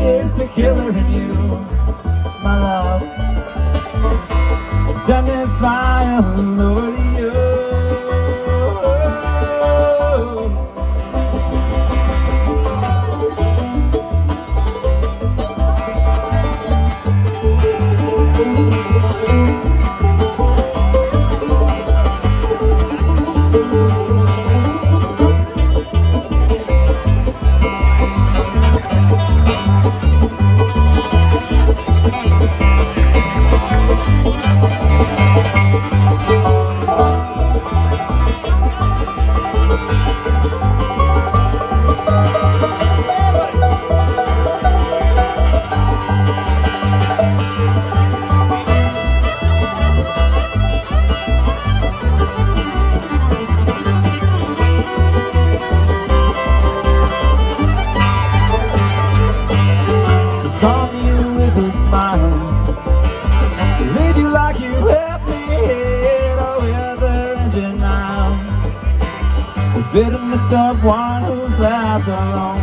is the killer in you, my love. Send a smile over to you. Saw you with a smile, leave you like you left me here. Oh, with the engine now, the bitterness of one who's left alone.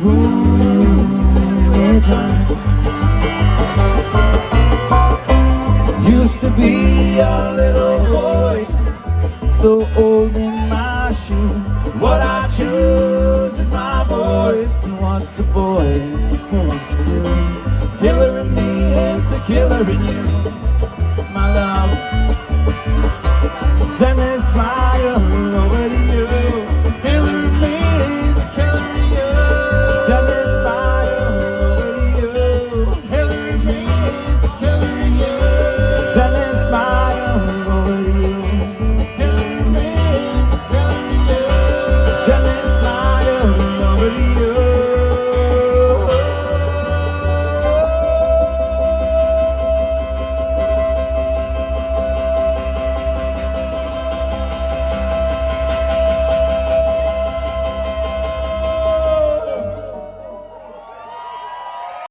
Ooh, it hurts. Used to be a little boy, so old in my shoes. What I choose is my voice, and what's a boy supposed to do? Killer in me is the killer in you.